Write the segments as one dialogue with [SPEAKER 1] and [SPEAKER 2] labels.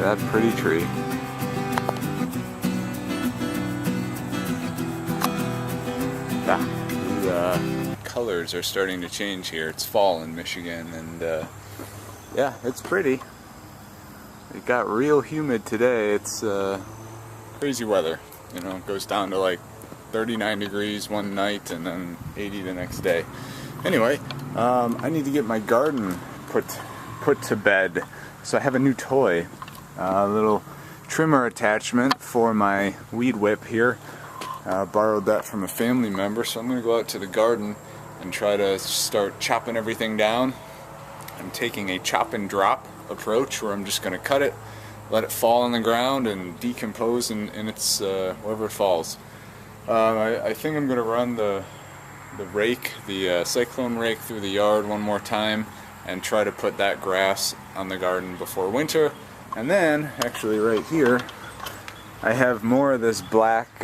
[SPEAKER 1] that pretty tree. The colors are starting to change here. It's fall in Michigan, and yeah, it's pretty. It got real humid today. It's crazy weather. You know, it goes down to like 39 degrees one night and then 80 the next day. Anyway, I need to get my garden put to bed. So I have a new toy, a little trimmer attachment for my weed whip here. Borrowed that from a family member, so I'm going to go out to the garden and try to start chopping everything down. I'm taking a chop and drop approach where I'm just going to cut it, let it fall on the ground and decompose in its wherever it falls. I think I'm going to run the rake, the Cyclone Rake, through the yard one more time and try to put that grass on the garden before winter. And then, actually right here, I have more of this black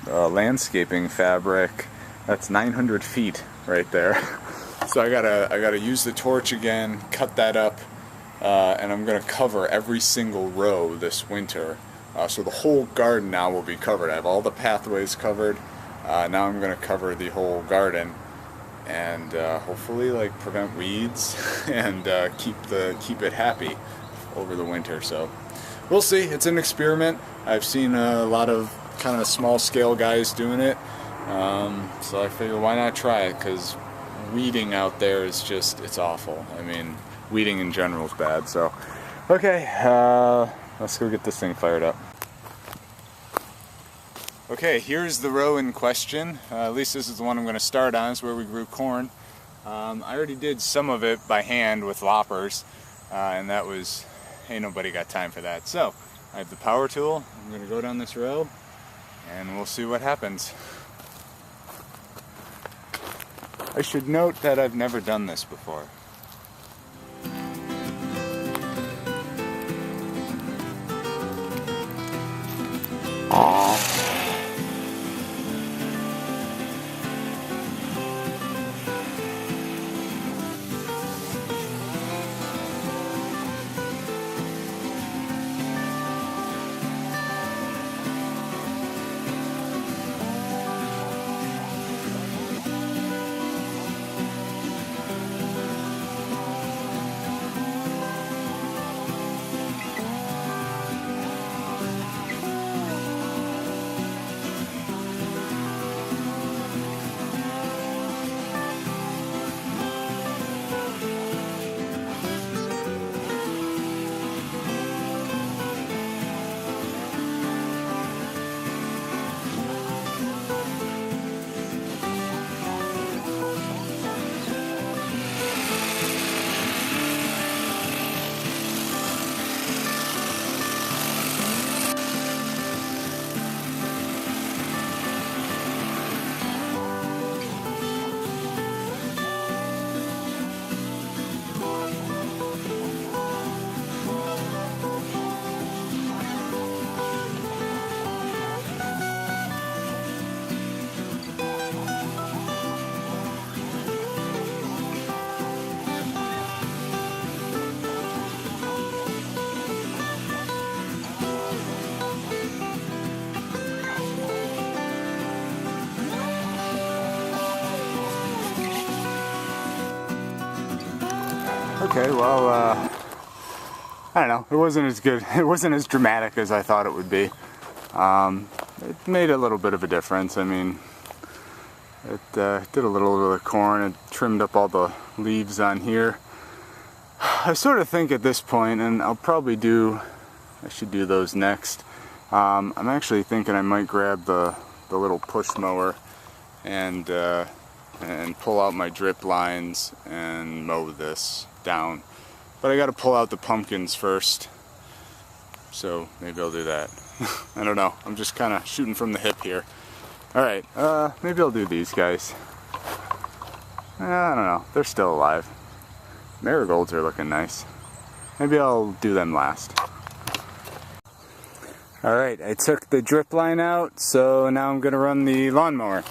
[SPEAKER 1] landscaping fabric. That's 900 feet right there. So I gotta use the torch again, cut that up, and I'm gonna cover every single row this winter. So the whole garden now will be covered. I have all the pathways covered. Now I'm gonna cover the whole garden, and hopefully like prevent weeds and keep it happy over the winter. So we'll see. It's an experiment. I've seen a lot of kind of small scale guys doing it, so I figure why not try it, because weeding out there is just, it's awful. I mean, weeding in general is bad. So okay, let's go get this thing fired up. Okay, here's the row in question. At least this is the one I'm going to start on. It's where we grew corn. I already did some of it by hand with loppers, and that was, ain't nobody got time for that. So I have the power tool. I'm going to go down this row and we'll see what happens. I should note that I've never done this before. Okay, well, I don't know. It wasn't as good. It wasn't as dramatic as I thought it would be. It made a little bit of a difference. I mean, it did a little of the corn. It trimmed up all the leaves on here. I sort of think at this point, and I should do those next. I'm actually thinking I might grab the little push mower and pull out my drip lines and mow this down. But I got to pull out the pumpkins first, so maybe I'll do that. I don't know. I'm just kind of shooting from the hip here. Alright, maybe I'll do these guys. I don't know. They're still alive. Marigolds are looking nice. Maybe I'll do them last. Alright, I took the drip line out, so now I'm going to run the lawnmower.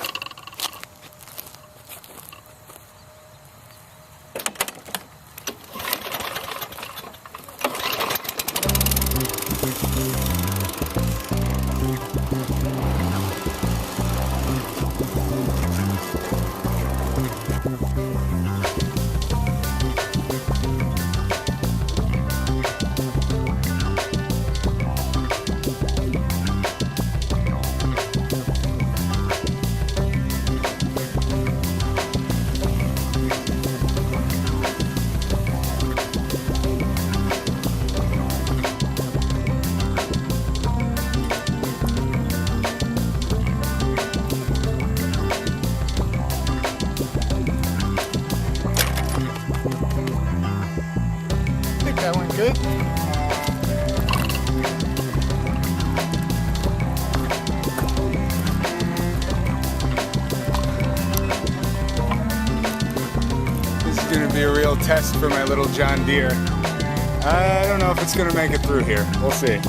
[SPEAKER 1] real test for my little John Deere. I don't know if it's gonna make it through here. We'll see.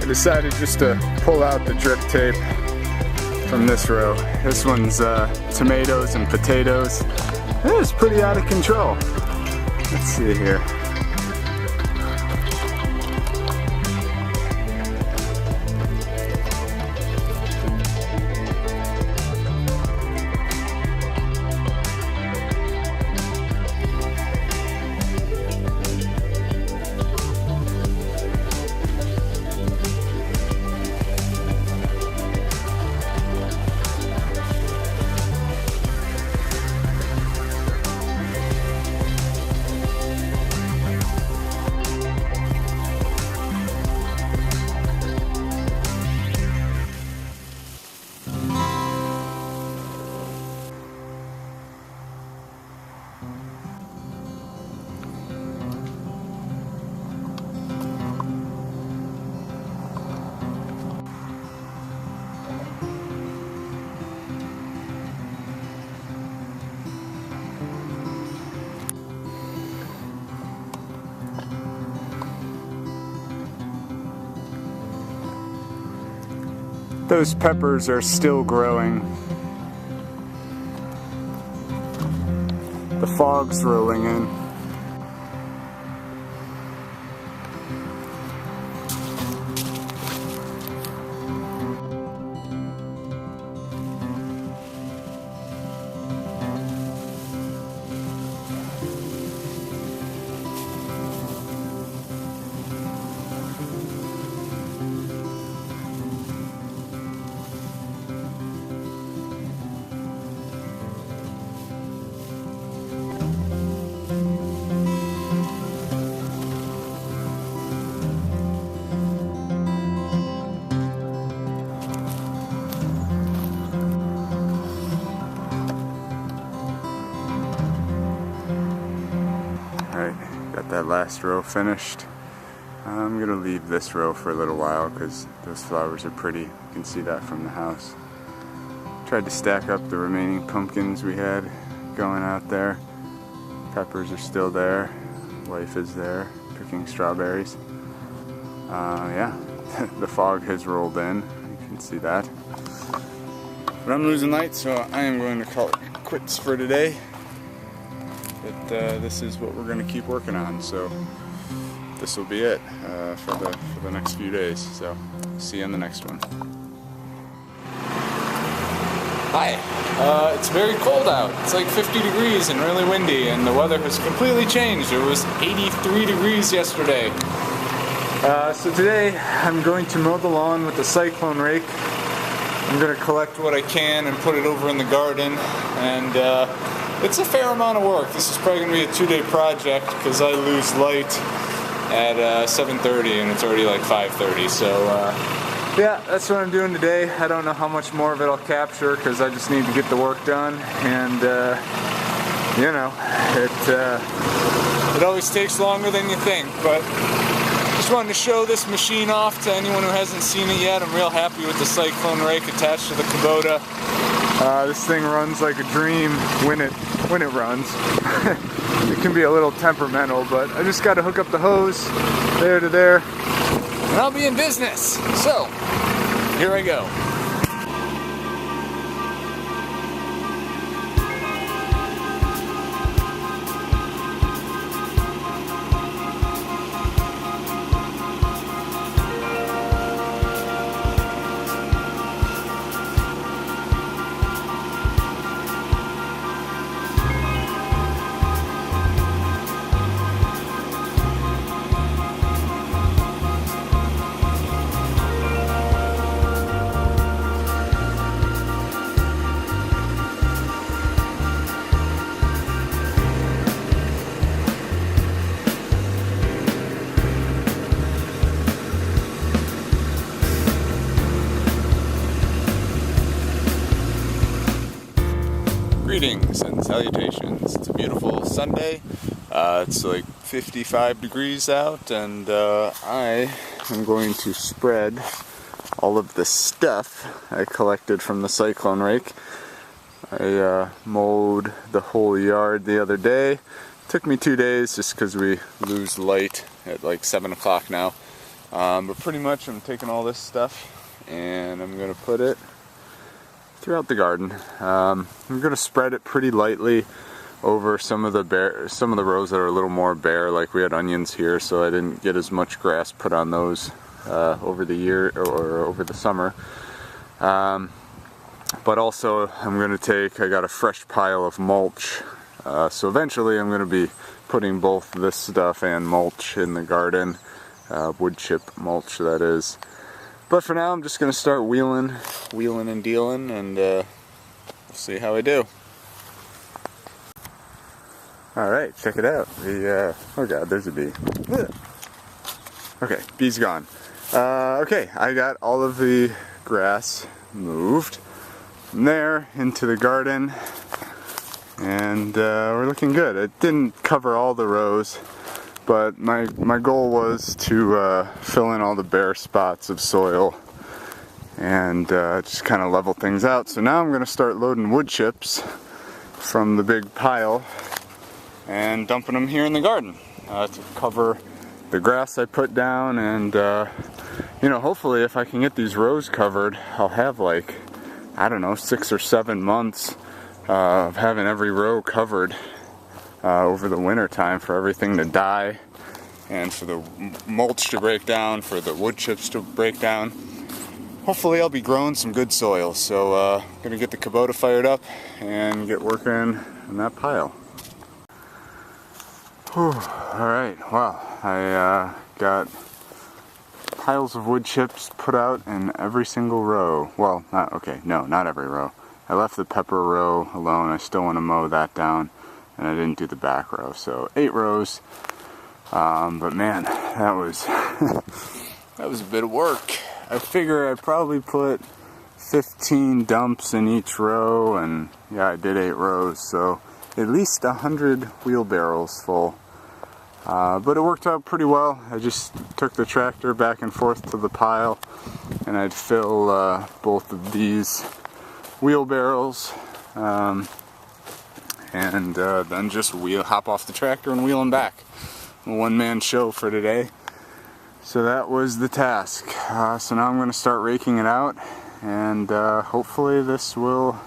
[SPEAKER 1] Decided just to pull out the drip tape from this row. This one's tomatoes and potatoes. It is pretty out of control. Let's see here. Those peppers are still growing. The fog's rolling in. That last row finished. I'm gonna leave this row for a little while because those flowers are pretty. You can see that from the house. Tried to stack up the remaining pumpkins we had going out there. Peppers are still there. Wife is there picking strawberries. Yeah, the fog has rolled in. You can see that. But I'm losing light, so I am going to call it quits for today. But this is what we're going to keep working on, so this will be it for the next few days. So see you on the next one. Hi, it's very cold out. It's like 50 degrees and really windy, and the weather has completely changed. It was 83 degrees yesterday. So today I'm going to mow the lawn with the Cyclone Rake. I'm going to collect what I can and put it over in the garden, and it's a fair amount of work. This is probably going to be a 2-day project because I lose light at 7:30 and it's already like 5:30. So yeah, that's what I'm doing today. I don't know how much more of it I'll capture because I just need to get the work done, and you know, it always takes longer than you think. But just wanted to show this machine off to anyone who hasn't seen it yet. I'm real happy with the Cyclone Rake attached to the Kubota. This thing runs like a dream when it runs. It can be a little temperamental, but I just got to hook up the hose there to there, and I'll be in business. So, here I go. Greetings and salutations. It's a beautiful Sunday. It's like 55 degrees out, and I am going to spread all of the stuff I collected from the Cyclone Rake. I mowed the whole yard the other day. Took me 2 days just because we lose light at like 7 o'clock now. But pretty much I'm taking all this stuff and I'm going to put it throughout the garden. I'm going to spread it pretty lightly over some of the rows that are a little more bare, like we had onions here, so I didn't get as much grass put on those over the year or over the summer. But also I got a fresh pile of mulch. So eventually I'm going to be putting both this stuff and mulch in the garden, wood chip mulch that is. But for now I'm just going to start wheeling and dealing, and we'll see how I do. Alright, check it out. Oh god, there's a bee. Okay, bee's gone. Okay, I got all of the grass moved from there into the garden. And we're looking good. It didn't cover all the rows, but my goal was to fill in all the bare spots of soil and just kind of level things out. So now I'm going to start loading wood chips from the big pile and dumping them here in the garden to cover the grass I put down. And hopefully if I can get these rows covered, I'll have like, I don't know, 6 or 7 months of having every row covered over the winter time, for everything to die and for the mulch to break down, for the wood chips to break down. Hopefully I'll be growing some good soil, so I'm gonna get the Kubota fired up and get working on that pile. Whew. Alright, wow, I got piles of wood chips put out in every single row. Well, not every row. I left the pepper row alone. I still want to mow that down, and I didn't do the back row. So 8 rows, but man, that was that was a bit of work. I figure I probably put 15 dumps in each row, and yeah, I did 8 rows, so at least 100 wheelbarrows full. But it worked out pretty well. I just took the tractor back and forth to the pile, and I'd fill both of these wheelbarrows, and then just hop off the tractor and wheel them back. A one-man show for today. So that was the task. So now I'm going to start raking it out, and hopefully this will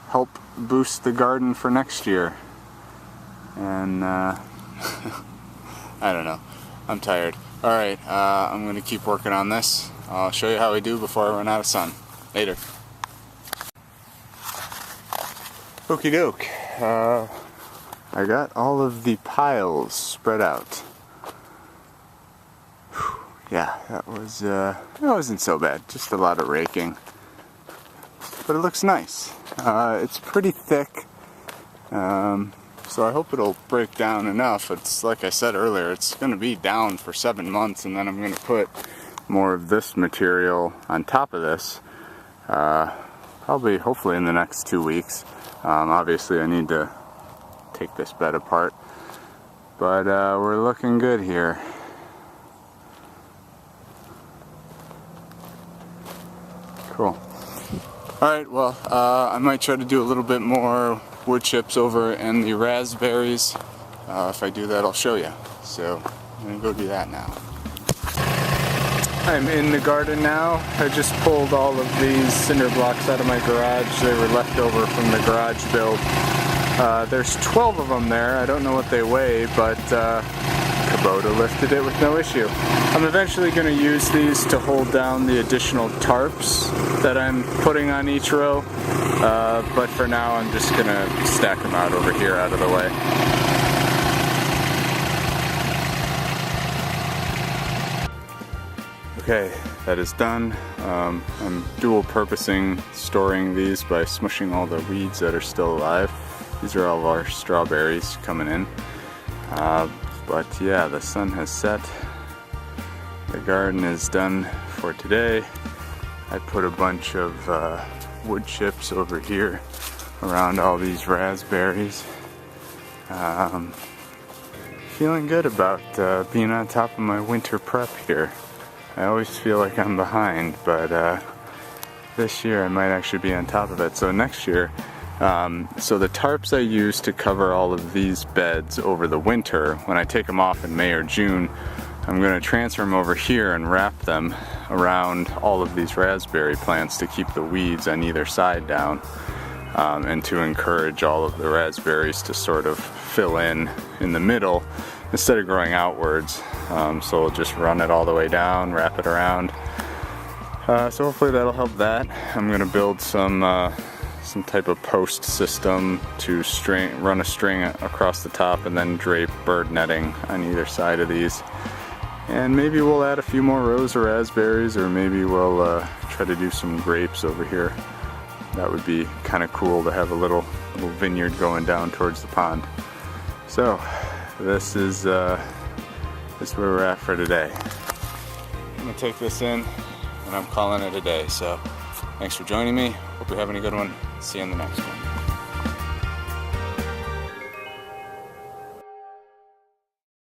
[SPEAKER 1] help boost the garden for next year. And I don't know. I'm tired. Alright, I'm going to keep working on this. I'll show you how I do before I run out of sun. Later. Okie doke. I got all of the piles spread out. Whew. Yeah, that wasn't so bad. Just a lot of raking. But it looks nice. It's pretty thick. So I hope it'll break down enough. It's like I said earlier, it's going to be down for 7 months, and then I'm going to put more of this material on top of this. Hopefully in the next 2 weeks. Obviously I need to take this bed apart, but we're looking good here. Cool. Alright, well, I might try to do a little bit more wood chips over in the raspberries. If I do that, I'll show you. So I'm gonna go do that now. I'm in the garden now. I just pulled all of these cinder blocks out of my garage. They were left over from the garage build. There's 12 of them there. I don't know what they weigh, but Kubota lifted it with no issue. I'm eventually going to use these to hold down the additional tarps that I'm putting on each row, but for now I'm just going to stack them out over here out of the way. Okay, that is done. I'm dual purposing storing these by smushing all the weeds that are still alive. These are all of our strawberries coming in. But yeah, the sun has set. The garden is done for today. I put a bunch of wood chips over here around all these raspberries. Feeling good about being on top of my winter prep here. I always feel like I'm behind, but this year I might actually be on top of it. So next year, so the tarps I use to cover all of these beds over the winter, when I take them off in May or June, I'm going to transfer them over here and wrap them around all of these raspberry plants to keep the weeds on either side down, and to encourage all of the raspberries to sort of fill in the middle instead of growing outwards. So we'll just run it all the way down, wrap it around. So hopefully that'll help that. I'm going to build some type of post system to run a string across the top and then drape bird netting on either side of these. And maybe we'll add a few more rows of raspberries, or maybe we'll try to do some grapes over here. That would be kind of cool to have a little vineyard going down towards the pond. So this is where we're at for today. I'm gonna take this in and I'm calling it a day. So thanks for joining me. Hope you're having a good one. See you in the next one.